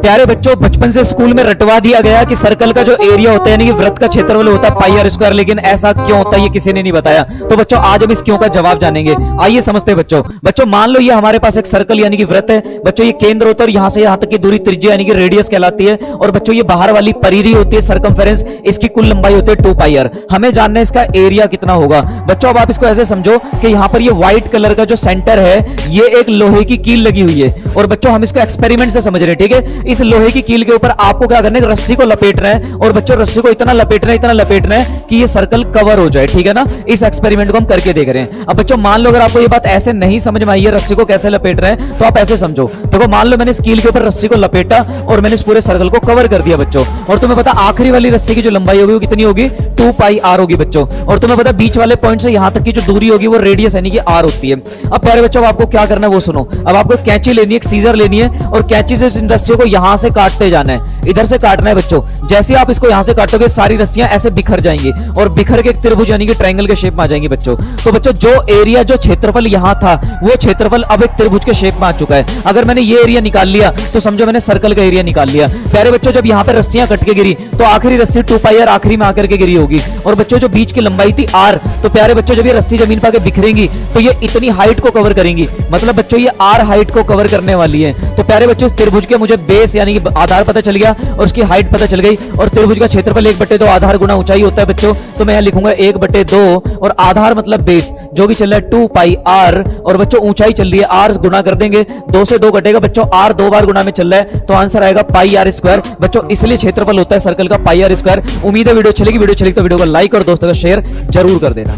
प्यारे बच्चों, बचपन से स्कूल में रटवा दिया गया कि सर्कल का जो एरिया होता है यानी कि वृत्त का क्षेत्रफल होता है पाई आर स्क्वायर, लेकिन ऐसा क्यों होता है ये किसी ने नहीं बताया। तो बच्चों आज हम इस क्यों का जवाब जानेंगे। आइए समझते हैं बच्चों मान लो ये हमारे पास एक सर्कल यानी कि वृत्त है। बच्चों ये केंद्र होता है और यहां से यहां तक की दूरी त्रिज्या यानी कि रेडियस कहलाती है। और बच्चों ये बाहर वाली परिधि होती है सर्कमफेरेंस, इसकी कुल लंबाई होती है 2 पाई आर। हमें जानना है इसका एरिया कितना होगा। बच्चों अब आप इसको ऐसे समझो कि यहां पर ये व्हाइट कलर का जो सेंटर है ये एक लोहे की कील लगी हुई है। और बच्चों हम इसको एक्सपेरिमेंट से समझ रहे हैं, ठीक है। इस लोहे की कील के ऊपर आपको क्या करना है, रस्सी को लपेटना है। और बच्चों रस्सी को इतना लपेटना है कि ये सर्कल कवर हो जाए, ठीक है ना। इस एक्सपेरिमेंट को हम करके देख रहे हैं। अब बच्चों मान लो अगर आपको ये बात ऐसे नहीं समझ में आई है रस्सी को कैसे लपेट रहे हैं, तो आप ऐसे समझो। देखो मान लो मैंने इस कील के ऊपर रस्सी को लपेटा और मैंने इस पूरे सर्कल को कवर कर दिया बच्चों। और तुम्हें पता आखिरी वाली रस्सी की जो लंबाई होगी वो कितनी होगी, 2 पाई आर होगी बच्चों। और तुम्हें पता बीच वाले पॉइंट से यहां तक की जो दूरी होगी वो रेडियस यानी कि आर होती है। अब प्यारे बच्चों आपको क्या करना है वो सुनो। अब आपको कैंची लेनी है, एक सीजर लेनी है और कैंची से इस रस्सी को यहां से काटते जाना है, इधर से काटना है बच्चों। जैसे आप इसको यहां से काटोगे सारी रस्सियां ऐसे बिखर जाएंगी और बिखर के एक त्रिभुज यानी कि ट्रायंगल के शेप में आ जाएंगी बच्चों। तो बच्चों जो एरिया जो क्षेत्रफल यहां था वो क्षेत्रफल अब एक त्रिभुज के शेप में आ चुका है। अगर मैंने ये एरिया निकाल लिया तो समझो मैंने सर्कल का एरिया निकाल लिया। प्यारे बच्चों जब यहां पर रस्सियां कट के गिरी तो आखिरी रस्सी 2 पाई आर आखिरी में आकर के गिरी होगी। और बच्चों जो बीच की लंबाई थी आर, तो प्यारे बच्चों जब ये रस्सी जमीन पर बिखरेंगी तो ये इतनी हाइट को कवर करेंगी। मतलब बच्चों ये आर हाइट को कवर करने वाली है। तो प्यारे बच्चों इस त्रिभुज के मुझे बेस यानी कि आधार पता चल गया और उसकी हाइट पता चल गई। और त्रिभुज का क्षेत्रफल 1/2 आधार गुना ऊंचाई होता है बच्चों। तो मैं यहां लिखूंगा 1/2 और आधार मतलब बेस जो कि चल रहा है 2 पाई आर। और बच्चों ऊंचाई चल रही है आर, गुना कर देंगे 2 से 2 घटेगा बच्चों, आर 2 बार गुना में चल रहा है तो आंसर आएगा पाई आर स्क्वायर बच्चों। इसलिए क्षेत्रफल होता है सर्कल का पाई आर स्क्वायर। उम्मीद है वीडियो अच्छी लगी तो वीडियो को लाइक और दोस्तों का शेयर जरूर कर देना।